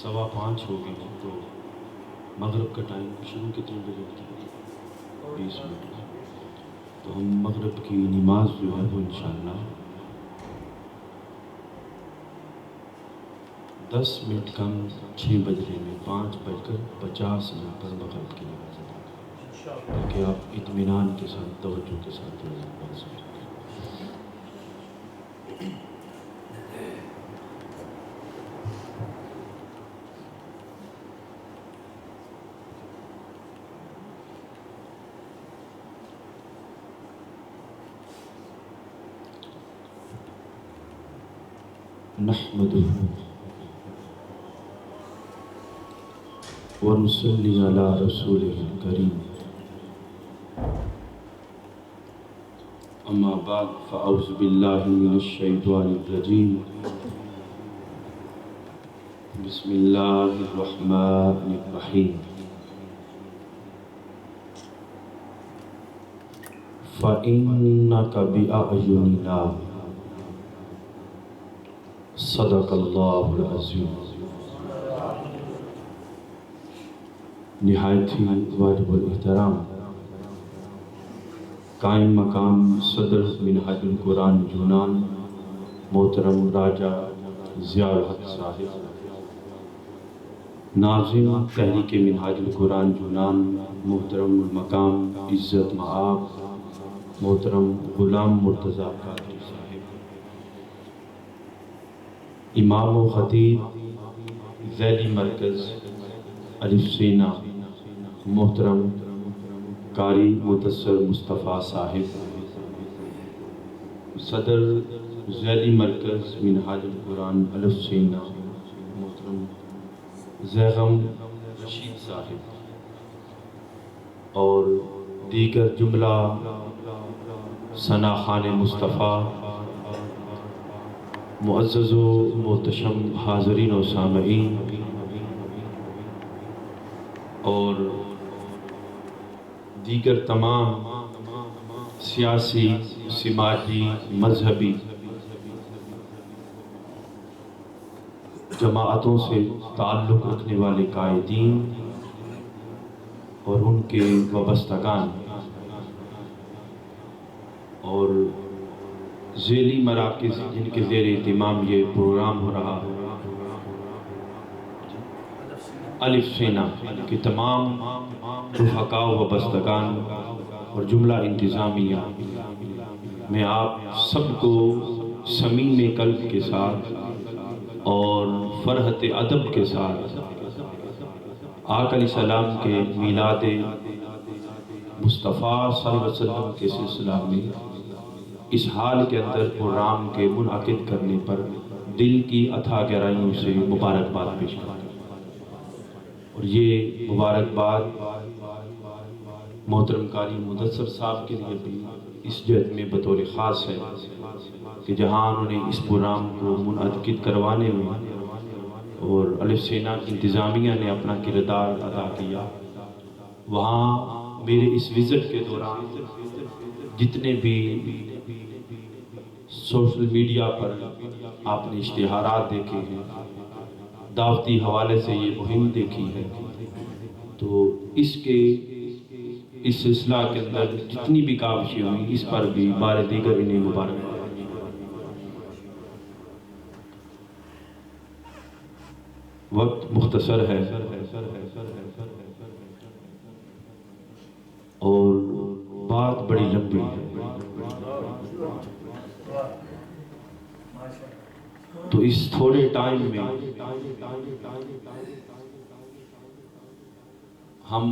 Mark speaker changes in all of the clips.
Speaker 1: 5:15 ہو گئے ہیں، تو مغرب کا ٹائم شروع کتنے بجے ہوتا ہے؟ 20 منٹ۔ تو ہم مغرب کی نماز جو ہے وہ انشاءاللہ 10 منٹ کم 6 بجنے میں 5:50 پر مغرب کی نماز ادا کریں، تاکہ آپ اطمینان کے ساتھ توجہ کے ساتھ نماز ادا کریں۔ نحمده ونصلي على رسوله الكريم، اما بعد فاعوذ بالله من الشیطان الرجیم، بسم اللہ الرحمن الرحیم۔ فإنك بأعيننا صدق اللہ العظیم۔ نہایت ہی واجب الاحترام قائم مقام صدر منہاج القرآن یونان محترم راجہ ضیاء الحق صاحب، ناظم تحریک منہاج القرآن یونان محترم المقام عزت مآب محترم غلام مرتضیٰ قادری صاحب، امام و خطیب ذیلی مرکز الف سینہ محترم قاری مدثر مصطفیٰ صاحب، صدر ذیلی مرکز منہاج القرآن الف سینہ محترم زیغم رشید صاحب، اور دیگر جملہ ثناخان مصطفیٰ، معزز و محتشم حاضرین و سامعین، اور دیگر تمام سیاسی، سماجی، مذہبی جماعتوں سے تعلق رکھنے والے قائدین اور ان کے وابستگان، اور ذیلی مراکز جن کے زیر اہتمام یہ پروگرام ہو رہا ہے، الف سینہ کے تمام رفقاء و وابستگان اور جملہ انتظامیہ، میں آپ سب کو صمیم قلب کے ساتھ اور فرحت ادب کے ساتھ آقا علیہ السلام کے میلاد مصطفیٰ صلی اللہ علیہ وسلم کے سلسلہ میں اس حال کے اندر پروگرام کے منعقد کرنے پر دل کی اتھا گہرائیوں سے مبارکباد پیش کرتا ہوں۔ اور یہ مبارکباد محترم قاری مدثر صاحب کے لیے بھی اس جہت میں بطور خاص ہے کہ جہاں انہوں نے اس پروگرام کو منعقد کروانے میں اور الف سینہ کی انتظامیہ نے اپنا کردار ادا کیا، وہاں میرے اس وزٹ کے دوران جتنے بھی سوشل میڈیا پر آپ نے اشتہارات دیکھے ہیں، دعوتی حوالے سے یہ مہم دیکھی ہے، تو اس سلسلہ کے اندر جتنی بھی کاوشیں ہوئی اس پر بھی بار دیگر انہیں مبارکباد۔ وقت مختصر ہے اور بات بڑی لمبی ہے، تو اس تھوڑے ٹائم میں ہم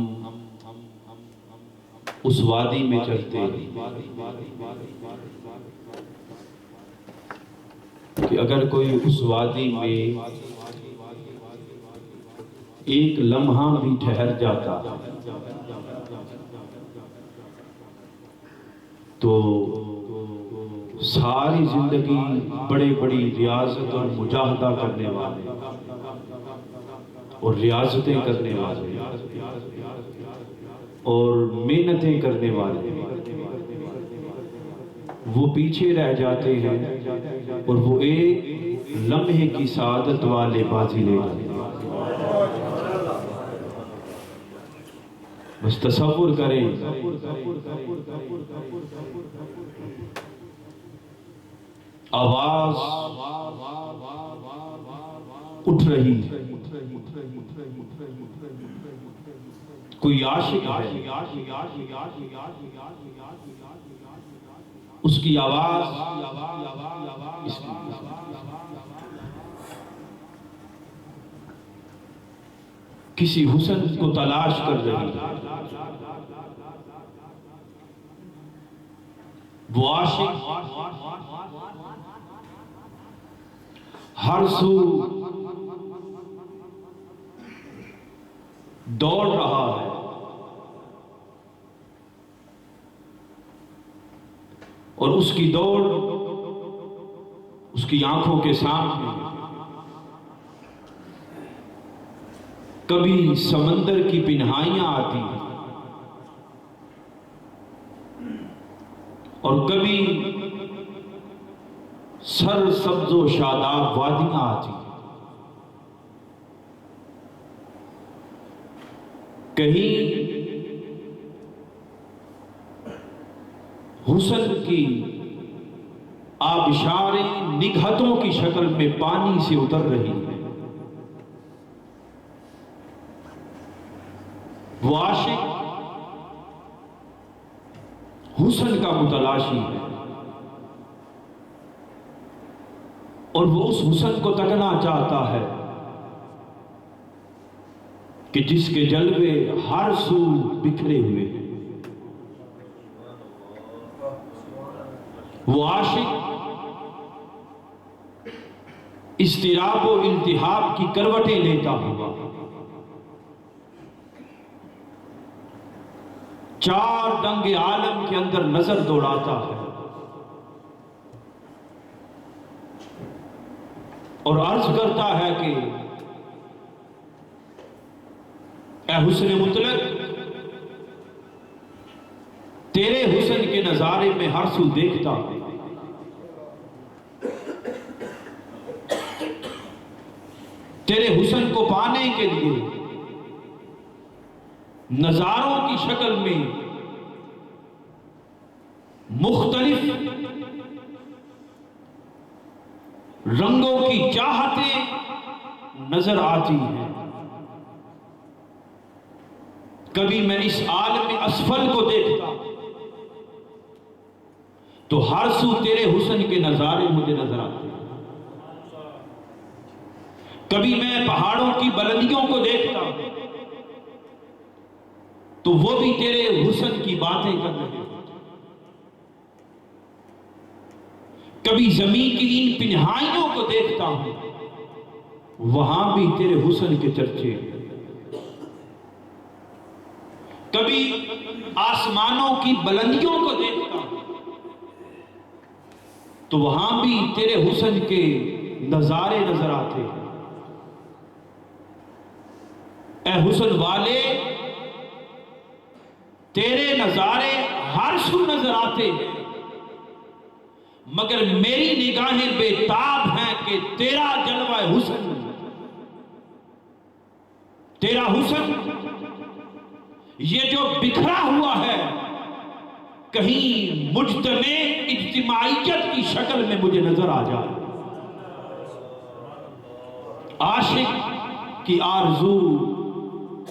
Speaker 1: اس وادی میں چلتے کہ اگر کوئی اس وادی میں ایک لمحہ بھی ٹھہر جاتا تو ساری زندگی بڑی بڑی ریاضت اور مجاہدہ کرنے والے اور ریاضتیں کرنے والے اور محنتیں کرنے والے وہ پیچھے رہ جاتے ہیں، اور وہ ایک لمحے کی سعادت والے بازی لے جاتے ہیں۔ بس تصور کریں آواز اٹھ رہی ہے، کوئی عاشق ہے، اس کی آواز کسی حسن کو تلاش کر رہی ہے۔ وہ عاشق ہر سو دوڑ رہا ہے، اور اس کی دوڑ اس کی آنکھوں کے سامنے کبھی سمندر کی پنہائیاں آتی ہیں اور کبھی سر سبز و شاداب وادیاں آتی ہیں، کہیں حسن کی آبشاریں نگہتوں کی شکل میں پانی سے اتر رہی ہیں۔ وہ عاشق حسن کا متلاشی ہے، اور وہ اس حسن کو تکنا چاہتا ہے کہ جس کے جلوے ہر سو بکھرے ہوئے ہیں۔ وہ عاشق اضطراب و التہاب کی کروٹیں لیتا ہوا چار دنگ عالم کے اندر نظر دوڑاتا ہے اور عرض کرتا ہے کہ اے حسن مطلق، تیرے حسن کے نظارے میں ہر سو دیکھتا ہوں، تیرے حسن کو پانے کے لیے نظاروں کی شکل میں مختلف رنگوں کی چاہتیں نظر آتی ہیں۔ کبھی میں اس عالم اسفل کو دیکھتا تو ہر سو تیرے حسن کے نظارے مجھے نظر آتے ہیں، کبھی میں پہاڑوں کی بلندیوں کو دیکھتا تو وہ بھی تیرے حسن کی باتیں کر رہے ہیں، کبھی زمین کی ان پنہائیوں کو دیکھتا ہوں، وہاں بھی تیرے حسن کے چرچے، کبھی آسمانوں کی بلندیوں کو دیکھتا ہوں تو وہاں بھی تیرے حسن کے نظارے نظر آتے ہیں۔ اے حسن والے، تیرے نظارے ہر سو نظر آتے ہیں، مگر میری نگاہیں بے تاب ہیں کہ تیرا جلوہ حسن، تیرا حسن یہ جو بکھرا ہوا ہے کہیں مجتمع اجتماعیت کی شکل میں مجھے نظر آ جائے۔ عاشق کی آرزو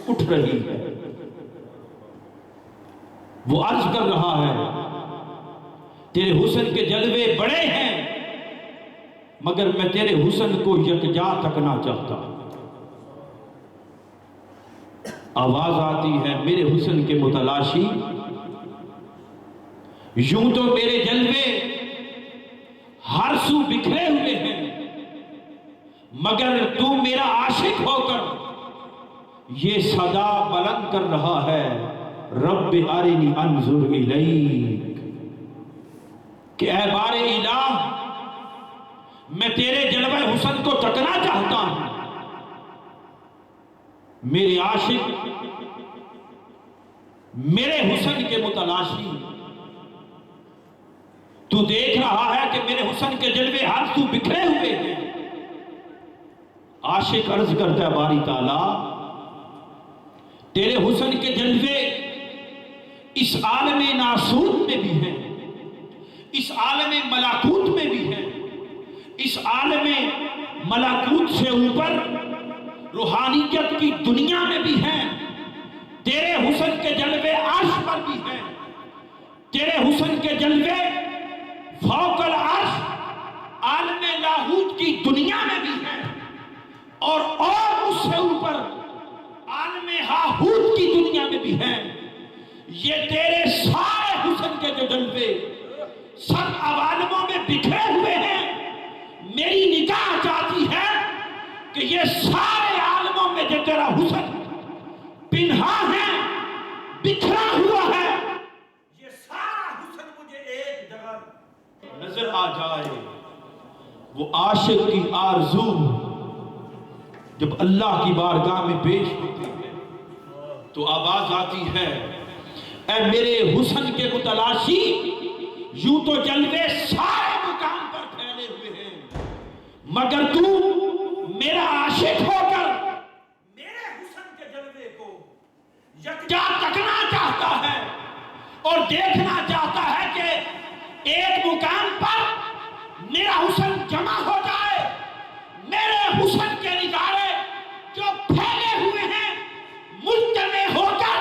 Speaker 1: اٹھ رہی ہے، وہ عرض کر رہا ہے تیرے حسن کے جلوے بڑے ہیں، مگر میں تیرے حسن کو یکجا تکنا چاہتا ہوں۔ آواز آتی ہے میرے حسن کے متلاشی، یوں تو میرے جلوے ہر سو بکھرے ہوئے ہیں، مگر تو میرا عاشق ہو کر یہ صدا بلند کر رہا ہے، رب ارنی انظر الیک، کہ اے بار الہ میں تیرے جلوہ حسن کو تکنا چاہتا ہوں۔ میرے عاشق میرے حسن کے متلاشی، تو دیکھ رہا ہے کہ میرے حسن کے جلوے ہر سو بکھرے ہوئے ہیں۔ عاشق عرض کرتا ہے باری تعالیٰ، تیرے حسن کے جلوے اس عالم ناسوت میں بھی ہیں، اس عالم ملاکوت میں بھی ہیں، اس عالم ملاکوت سے اوپر روحانیت کی دنیا میں بھی ہیں، تیرے حسن کے جلوے عرش پر بھی ہیں، تیرے حسن کے جلوے فوق العرش عالم لاہوت کی دنیا میں بھی ہیں، اور اس سے اوپر عالم ہاہوت کی دنیا میں بھی ہیں۔ یہ تیرے سارے حسن کے جو جلوے سب عوالموں میں بکھرے ہوئے ہیں، میری نگاہ چاہتی ہے کہ یہ سارے عالموں میں جو تیرا حسن پنہا ہے، بکھرا ہوا ہے، یہ سارا حسن مجھے ایک جگہ نظر آ جائے۔ وہ عاشق کی آرزو جب اللہ کی بارگاہ میں پیش ہوتی ہے تو آواز آتی ہے، اے میرے حسن کے متلاشی، یوں تو جلوے سارے مقام پر پھیلے ہوئے ہیں، مگر تو میرا عاشق ہو کر میرے حسن کے جلوے کو یکجا تکنا چاہتا ہے اور دیکھنا چاہتا ہے کہ ایک مقام پر میرا حسن جمع ہو جائے، میرے حسن کے نگارے جو پھیلے ہوئے ہیں مجتمع ہو کر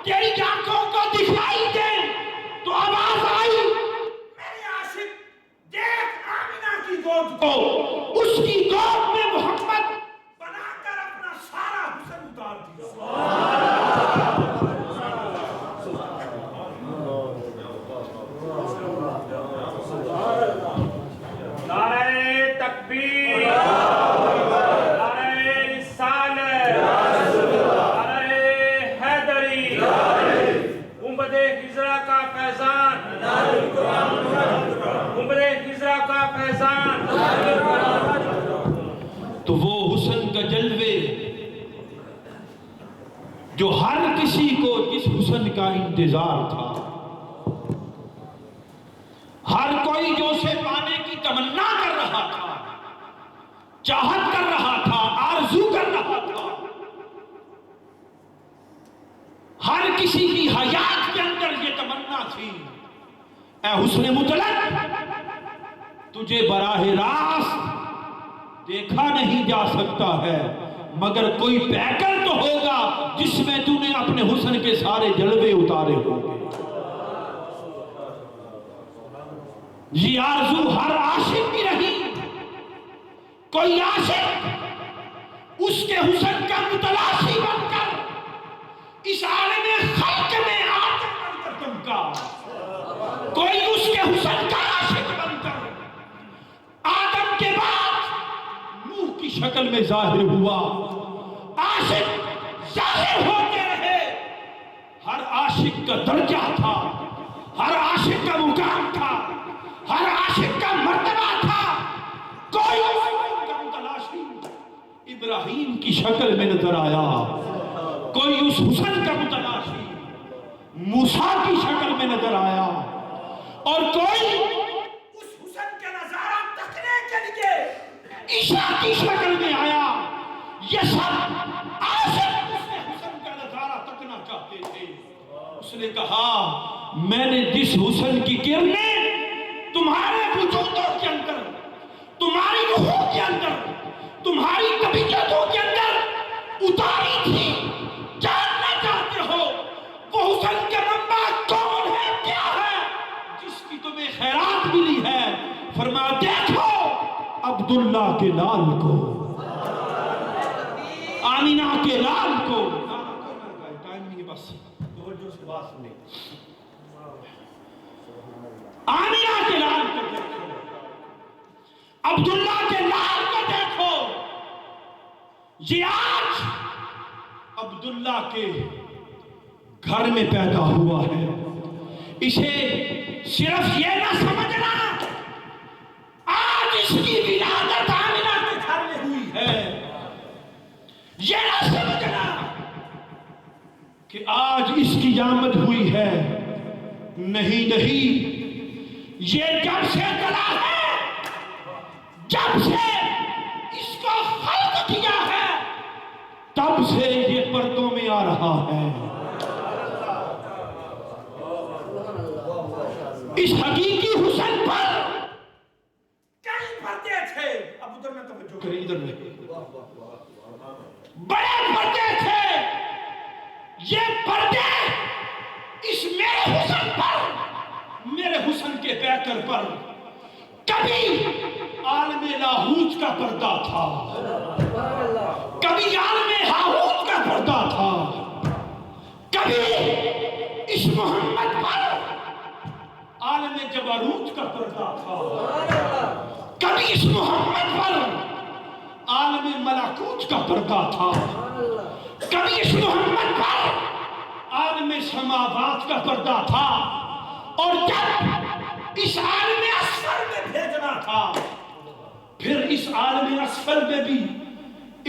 Speaker 1: تیری آنکھوں کو دکھائی دے۔ تو آواز آئی، میرے عاشق دیکھ آمینہ کی گود کو، اس کی گود میں محمد بنا کر اپنا سارا حسن اتار دیا۔
Speaker 2: نعرہ تکبیر، نعرہ رسالت، نعرہ حیدری، گنبد خضرا کا فیضان، گنبد خضرا کا فیضان۔
Speaker 1: تو وہ حسن کا جلوے جو ہر کسی کو جس حسن کا انتظار تھا، ہر کوئی جو اسے پانے کی تمنا کر رہا تھا، چاہت کر رہا تھا، آرزو کر رہا تھا، ہر کسی کی حیات کے اندر یہ تمنا تھی، اے حسن مطلق، تجھے براہ راست دیکھا نہیں جا سکتا ہے، مگر کوئی پیکر تو ہوگا جس میں تو نے اپنے حسن کے سارے جلوے اتارے ہوں گے۔ یہ آرزو ہر عاشق کی رہی، کوئی عاشق اس کے حسن کا متلاشی بن کر اس عالم خلق میں آتے بن کر چمکا، کوئی اس کے حسن کا عاشق بن کر آدم کے بعد نوح کی شکل میں ظاہر ہوا۔ عاشق ظاہر ہوتے رہے، ہر عاشق کا درجہ تھا، ہر عاشق کا مقام تھا، ہر عاشق کا مرتبہ تھا۔ کوئی اس کا متلاشی ابراہیم کی شکل میں نظر آیا، کوئی اس حسن کا متلاشی موسیٰ کی شکل میں نظر آیا، اور کوئی اس حسن کا نظارہ تکنے کے لیے عیسیٰ کی شکل میں آیا۔ یہ سب عاشق اس حسن کا نظارہ تکنا چاہتے تھے۔ اس نے کہا، میں نے جس حسن کی کرنیں تمہارے وجودوں کے اندر، تمہاری روحوں کے اندر، تمہاری طبیعتوں کے اندر اتاری تھی، جاننا چاہتے ہو وہ حسن کے منبع کون ہے، کیا ہے، جس کی تمہیں خیرات ملی ہے؟ فرمایا، دیکھو عبداللہ کے لال کو، آمینہ کے لال کو۔ ٹائم نہیں ہے، بس توجہ سے بات سنیں۔ آمینہ کے لال کو دیکھو، عبداللہ کے لال کو دیکھو۔ یہ آج عبداللہ کے گھر میں پیدا ہوا ہے۔ اسے صرف یہ نہ سمجھنا آج اس کی ولادت آمینہ کے گھر میں ہوئی ہے، یہ نہ سمجھنا کہ آج اس کی آمد ہوئی ہے، نہیں نہیں، یہ جب سے چلا ہے، جب سے اس کو خلق کیا ہے، تب سے یہ پردوں میں آ رہا ہے۔ اس حقیقی حسن پر
Speaker 3: کئی پردے تھے. اب ادھر میں توجہ کریں, ادھر میں
Speaker 1: بڑے پردے تھے. یہ پردے اس میرے حسن پر,
Speaker 3: میرے حسن کے پیکر پر کبھی عالم لاہوت کا پردہ تھا, کبھی عالم ہاہوت کا پردہ تھا,
Speaker 1: کبھی اس محمد پر
Speaker 3: عالم جبروت کا پردہ تھا,
Speaker 1: کبھی اس محمد پر
Speaker 3: عالم ملکوت کا پردہ تھا,
Speaker 1: کبھی اس محمد پر
Speaker 3: عالم سماوات کا پردہ تھا.
Speaker 1: اور جب اس عالم اسفل میں
Speaker 3: بھیجنا تھا, پھر اس عالم اسفل میں بھی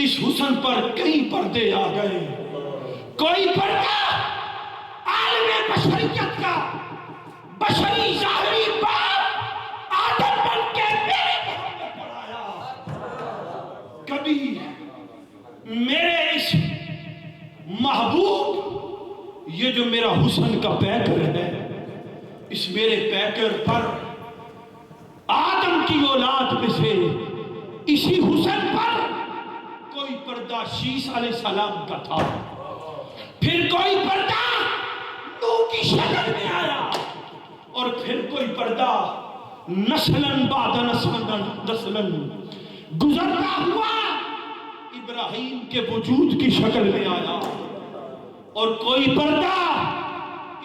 Speaker 3: اس حسن پر کئی پردے آ گئے.
Speaker 1: کوئی پردہ عالم بشریت کا, بشری ظاہری باپ آدم بن کے میرے محمد پر آیا.
Speaker 3: کبھی میرے اس محبوب, یہ جو میرا حسن کا پیکر ہے, اس میرے پیکر پر
Speaker 1: آدم کی اولاد میں سے اسی حسن پر
Speaker 3: کوئی پردہ شیس علیہ السلام کا تھا,
Speaker 1: پھر کوئی پردہ نوح کی شکل میں آیا,
Speaker 3: اور پھر کوئی پردہ نسلاً بعد نسلاً
Speaker 1: گزرتا ہوا
Speaker 3: ابراہیم کے وجود کی شکل میں آیا, اور کوئی پردہ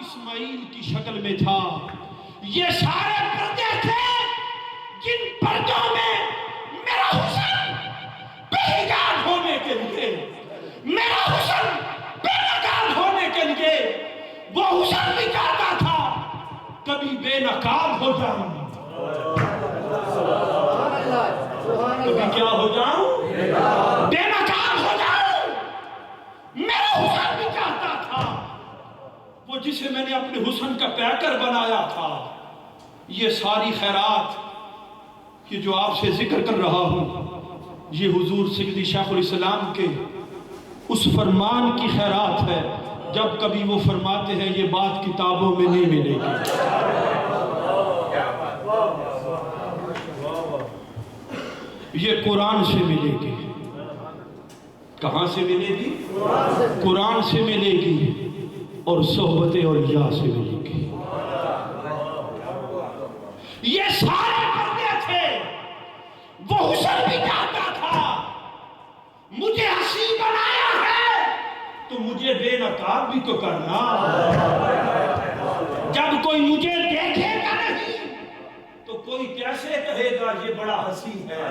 Speaker 3: اسماعیل کی شکل میں تھا.
Speaker 1: یہ سارے پردے تھے جن پردوں میں میرا حسن بےنقاب ہونے کے لیے, میرا حسن بےنقاب ہونے کے لیے وہ حسن بھی چاہتا تھا
Speaker 3: کبھی بے نقاب ہو جاؤں, کبھی کیا ہو جاؤں,
Speaker 1: بے نقاب ہو جاؤں. میرا حسن بھی چاہتا تھا
Speaker 3: وہ جسے میں نے اپنے حسن کا پیکر بنایا تھا. یہ ساری خیرات یہ جو آپ سے ذکر کر رہا ہوں, یہ حضور سیدی شیخ الاسلام کے اس فرمان کی خیرات ہے جب کبھی وہ فرماتے ہیں یہ بات کتابوں میں نہیں ملے گی. یہ قرآن سے ملے گی. کہاں سے ملے گی؟ قرآن سے ملے گی اور صحبت اولیاء سے ملے گی.
Speaker 1: یہ سارے پردے تھے. وہ حسن بھی چاہتا تھا مجھے ہنسی بنایا ہے
Speaker 3: تو مجھے بے نقاب بھی تو کرنا.
Speaker 1: جب کوئی مجھے دیکھے گا نہیں
Speaker 3: تو کوئی کیسے کہے گا یہ بڑا حسین ہے.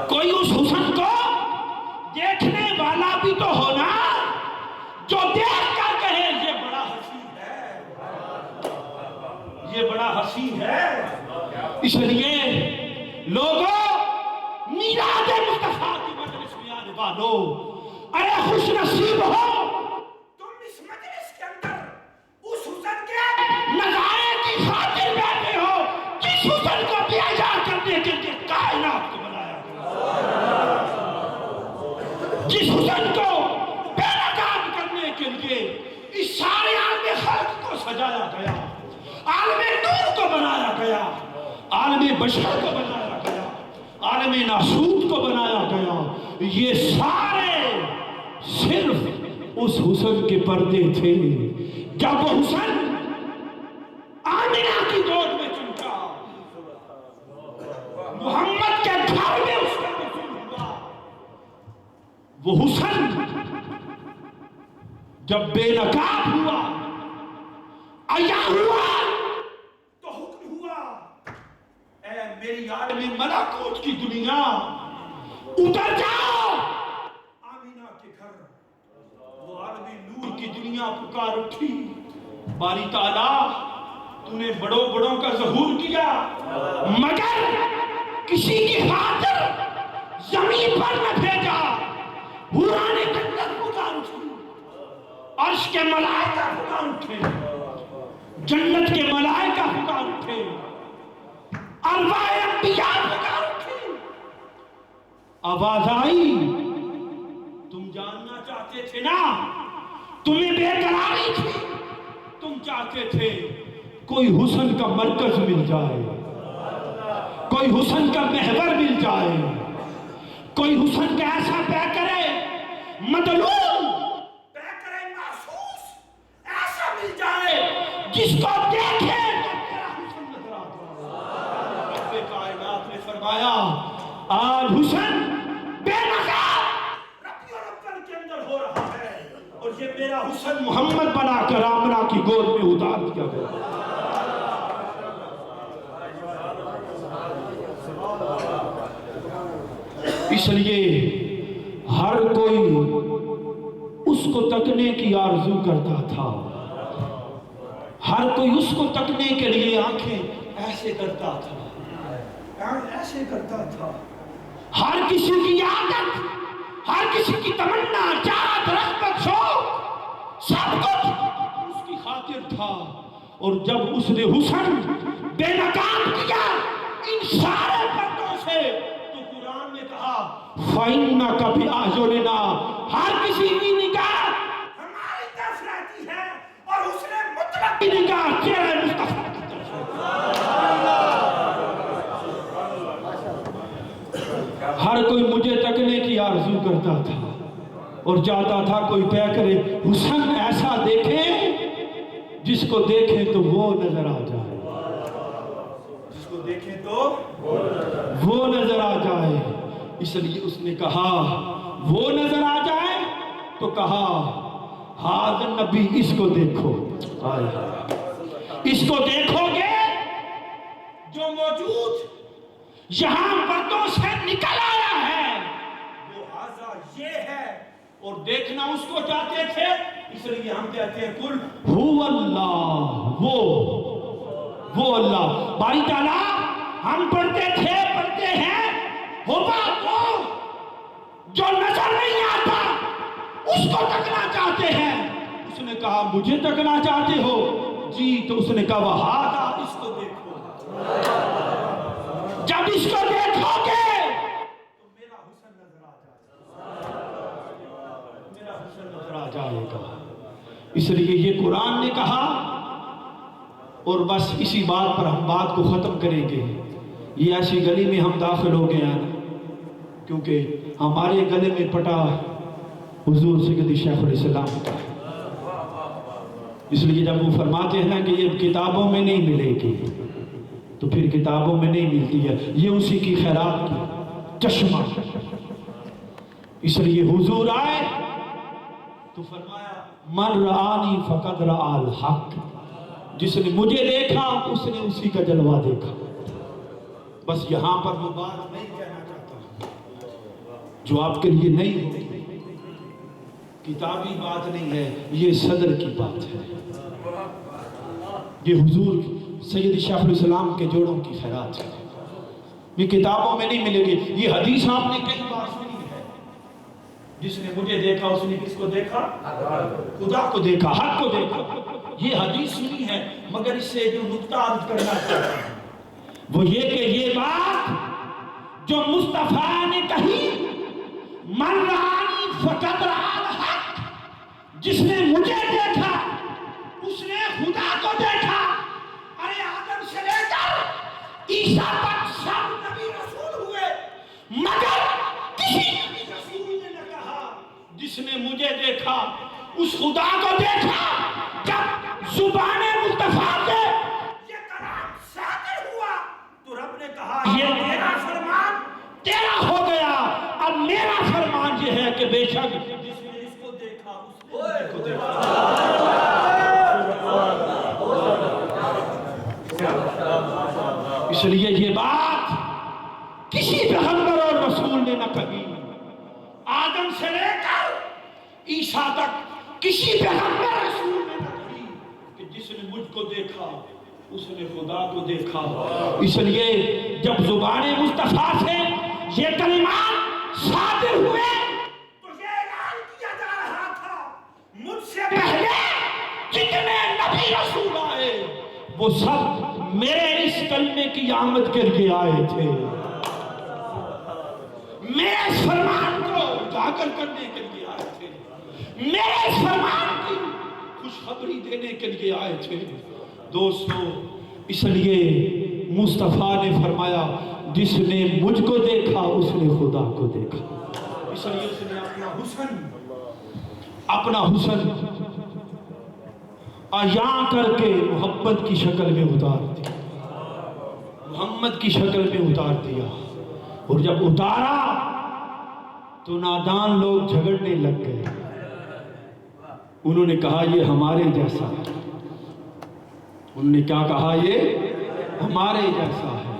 Speaker 1: کوئی اس حسن کو دیکھنے والا بھی تو ہونا جو دیکھ کر کہے یہ بڑا حسین ہے,
Speaker 3: یہ بڑا حسین ہے.
Speaker 1: اس لیے لوگوں میلاد مصطفیٰ کی مجلس میں آنے والوں, ارے خوش نصیب ہو تم اس مجلس کے اندر اس حسن کے نظارے کی خاطر بیٹھے ہو جس حسن کو بیاجا کرنے کے لیے کائنات کو بنایا گیا, جس حسن کو بے نقاب کرنے کے لیے اس سارے عالم خلق کو سجایا گیا, عالم نور کو بنایا گیا, عالم بشر کو بنایا گیا, عالم ناسوت کو بنایا گیا. یہ سارے صرف اس حسن کے پردے تھے. جب وہ حسن آمنہ کی گود میں چمکا, محمد کے گھر میں اس کا نزول ہوا, وہ حسن جب بے نقاب ہوا, عیاں ہوا,
Speaker 3: تو حکم ہوا اے میری عالم ملکوت کی دنیا
Speaker 1: ادھر جاؤ.
Speaker 3: آمینہ کے گھر وہ عالم نور کی دنیا پکار اٹھی, باری تعالیٰ تو نے بڑوں بڑوں کا ظہور کیا
Speaker 1: مگر کسی کی خاطر زمین پر نہ بھیجا. حوران جنت پکار اٹھی, عرش کے ملائکہ پکار اٹھے, جنت کے ملائکہ پکار اٹھے, ارواح انبیاء پکار اٹھی.
Speaker 3: آواز آئی تم جاننا چاہتے تھے نا,
Speaker 1: تمہیں بے قراری تھی,
Speaker 3: تم چاہتے تھے کوئی حسن کا مرکز مل جائے، کوئی حسن کا محور مل جائے، کوئی حسن کا ایسا پے کرے مدلول، پے کرے محسوس ایسا مل جائے جس کو دیکھے تو تیرا حسن نظر آتا ہے۔ رب کائنات نے فرمایا آج حسن بے نظر ربی اور اکبر کے اندر ہو رہا ہے، اور یہ میرا حسن محمد بنا کر آمنہ کی گود میں اتار دیا گیا۔ اس لیے ہر کوئی اس کو تکنے کی آرزو کرتا تھا، ہر کوئی اس کو تکنے کے لیے آنکھیں ایسے کرتا تھا، ایسے کرتا تھا۔ ہر کسی کی عادت، ہر کسی کی تمنا، چاہت، رغبت، شوق، سب کچھ اس کی خاطر تھا، اور جب اس نے حسن بے نقاب کیا ان سارے پردوں سے، تو قرآن نے کہا فَإِنَّكَ بِأَعْيُنِنَا، ہر کسی کی نگاہ ہماری طرف رہتی ہے، اور اس نے مطلق کی نگاہ چہرے مصطفیٰ کی طرف۔ ہر کوئی مجھے تکنے کی آرزو کرتا تھا، اور جاتا تھا کوئی پے کرے حسن ایسا دیکھے جس کو دیکھیں تو وہ نظر آ جائے، جس کو دیکھیں تو وہ نظر آ جائے۔ اس لیے اس نے کہا وہ نظر آ جائے تو کہا حاضر نبی اس کو دیکھو، اس کو دیکھو گے جو موجود یہاں پردوں سے نکل آیا ہے، وہ حاضر یہ ہے، اور دیکھنا اس کو چاہتے تھے، اس لیے ہم کہتے ہیں قل هو اللہ، وہ اللہ باری تعالیٰ۔ ہم پڑھتے تھے، پڑھتے ہیں ہوگا وہ جو نظر نہیں آتا اس کو تکنا چاہتے ہیں۔ اس نے کہا مجھے تکنا چاہتے ہو جی، تو اس نے کہا وہاں اس کو دیکھو، جب اس کو دیکھو گے تو میرا حسن نظر آ جائے گا، میرا حسن نظر آ جائے گا۔ اس لیے یہ قرآن نے کہا، اور بس اسی بات پر ہم بات کو ختم کریں گے۔ یہ ایسی گلی میں ہم داخل ہو گئے ہیں کیونکہ ہمارے گلے میں پٹا حضور سیدی شیخ الاسلام کا، اس لیے جب وہ فرماتے ہیں نا کہ یہ کتابوں میں نہیں ملے گی، تو پھر کتابوں میں نہیں ملتی ہے، یہ اسی کی خیرات کی چشمہ۔ اس لیے حضور آئے تو فرمایا من رآنی فقد رآ الحق، جس نے مجھے دیکھا اس نے اسی کا جلوہ دیکھا۔ بس یہاں پر وہ بات نہیں کہنا چاہتا جو آپ کے لیے نہیں ہوتی، کتابی بات نہیں ہے، یہ صدر کی بات ہے، یہ حضور سید شیخ الاسلام کے جوڑوں کی خیرات ہے، یہ کتابوں میں نہیں ملے گی۔ یہ حدیث آپ نے کئی بار سنی ہے، جس نے مجھے دیکھا اس نے کس کو دیکھا؟ خدا کو دیکھا، حق کو دیکھا۔ یہ حدیث سنی ہے، مگر اس سے جو نقطہ عرض کرنا چاہتا ہوں وہ یہ کہ یہ بات جو مصطفیٰ نے کہی من رآنی فقد رآ الحق، جس نے مجھے دیکھا اس نے خدا کو دیکھا۔ ارے آدم سے لے کر عیسیٰ تک سب نبی رسول ہوئے، مگر کسی نبی رسول نے نہ کہا جس نے مجھے دیکھا اس خدا کو دیکھا۔ جب زبان مصطفیٰ سے یہ کلام صادر ہوا تو رب نے کہا یہ میرا فرمان تیرا ہو گیا، اب میرا فرمان یہ ہے کہ بے شک جس نے اس کو دیکھا اس نے کو دیکھا۔ اس لیے یہ بات کسی پیغمبر اور رسول نے نہ کہی، آدم سے لے کر عیسیٰ تک کسی پیغمبر رسول نے نہ کہی کہ جس نے مجھ کو دیکھا اس نے خدا کو دیکھا۔ اس لیے جب زبان مصطفیٰ سے یہ کلمات صادر ہوئے تو یہ اعلان کیا جا رہا تھا مجھ سے پہلے جتنے نبی رسول آئے وہ سب میرے اس کلمے کی آمد کر کے آئے تھے، میرے اس فرمان کو اجاگر کرنے کے لیے آئے تھے، میرے اس فرمان کی خوشخبری دینے کے لیے آئے تھے۔ دوستو اس لیے مصطفیٰ نے فرمایا جس نے مجھ کو دیکھا اس نے خدا کو دیکھا. اس لیے اس نے اپنا حسن عیاں کر کے محبت کی شکل میں اتار دیا, محمد کی شکل میں اتار دیا. اور جب اتارا تو نادان لوگ جھگڑنے لگ گئے. انہوں نے کہا یہ ہمارے جیسا ہے. انہوں نے کیا کہا یہ ہمارے جیسا ہے.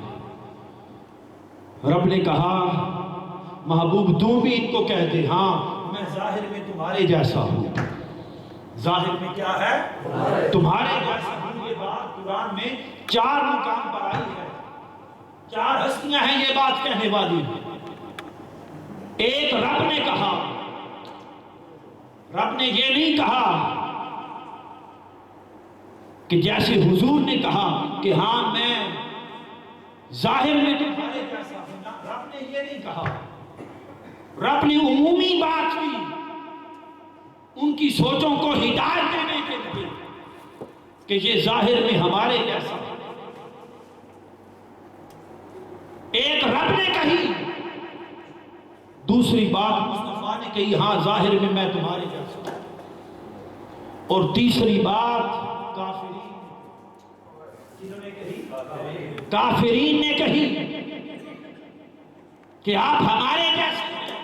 Speaker 3: رب نے کہا محبوب تو بھی ان کو کہہ دے ہاں میں ظاہر میں تمہارے جیسا ہوں. ظاہر میں کیا ہے تمہارے جیسا ہوں. یہ بات قرآن میں 4 مقام پر آئی ہے. 4 ہستیاں ہیں یہ بات کہنے والی. ایک رب نے کہا, رب نے یہ نہیں کہا کہ جیسے حضور نے کہا کہ ہاں میں ظاہر میں تمہارے جیسا ہوں. رب نے یہ نہیں کہا. رب نے عمومی بات کی ان کی سوچوں کو ہدایت دینے کے لیے کہ یہ ظاہر میں ہمارے جیسا ہے. ایک رب نے کہی, دوسری بات مصطفیٰ نے کہی ہاں ظاہر میں میں تمہارے جیسا ہوں. اور تیسری بات کافرین نے کہی کہ آپ ہمارے جیسے ہیں.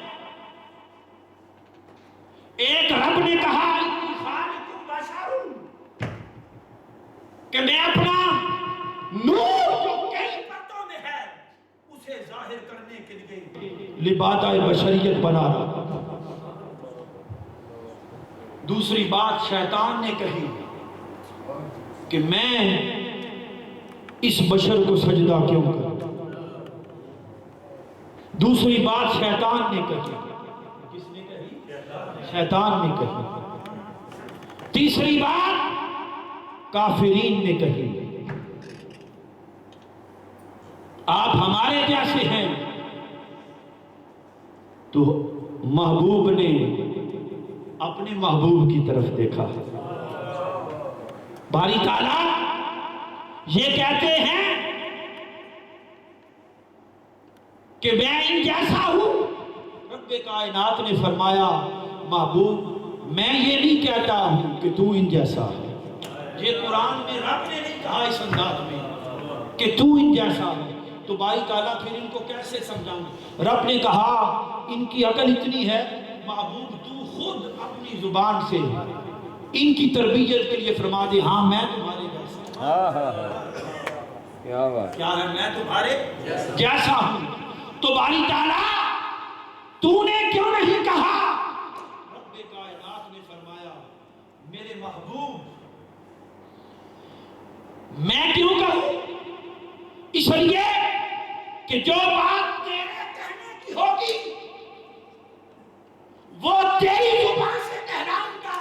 Speaker 3: ایک رب نے کہا کہ میں اپنا نور جو کئی پرتوں میں ہے اسے ظاہر کرنے کے لیے لبادہ بشریت بنا رہا. دوسری بات شیطان نے کہی کہ میں اس بشر کو سجدہ کیوں کروں. دوسری بات شیطان نے کہی. کس نے کہی؟ شیطان نے کہی. تیسری بات کافرین نے کہی آپ ہمارے جیسے ہیں. تو محبوب نے اپنے محبوب کی طرف دیکھا. باری تعالیٰ یہ کہتے ہیں کہ میں ان جیسا ہوں. رب کائنات نے فرمایا محبوب میں یہ نہیں کہتا ہوں کہ تو ان جیسا ہے. یہ قرآن میں رب نے نہیں کہا اس انداز میں کہ تو ان جیسا ہے. تو باری تعالیٰ پھر ان کو کیسے سمجھاؤں. رب نے کہا ان کی عقل اتنی ہے محبوب تو خود اپنی زبان سے ان کی تربیت کے لیے فرما دے ہاں میں تمہارے کیا ہے میں تمہارے جیسا ہوں. تو باری تعالیٰ تو نے کیوں نہیں کہا. رب کائنات نے فرمایا میرے محبوب میں کیوں کہوں. اس لیے کہ جو بات تیرے کہنے کی ہوگی وہ تیری زبان سے کہلاؤں گا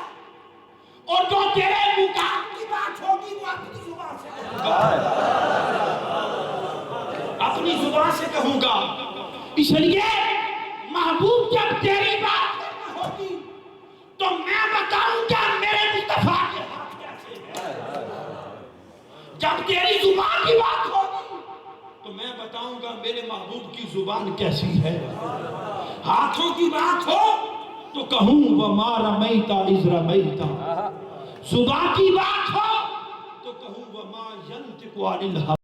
Speaker 3: اور جو تیرے مقام کی بات ہوگی وہ اپنی زبان سے کہوں گا. اپنی زبان سے کہوں گا. اس لیے محبوب جب تیری بات کرنا ہوگی تو میں بتاؤں گا میرے مصطفیٰ کے ہاتھ کیسے ہے. جب تیری زبان کی بات ہوگی تو میں بتاؤں گا میرے محبوب کی زبان کیسی ہے. ہاتھوں کی بات ہو تو کہوں وَمَا رَمَيْتَ إِذْ رَمَيْتَ. زبان کی بات ہو تو کہوں وَمَا يَنْطِقُ عَنِ الْهَوَىٰ.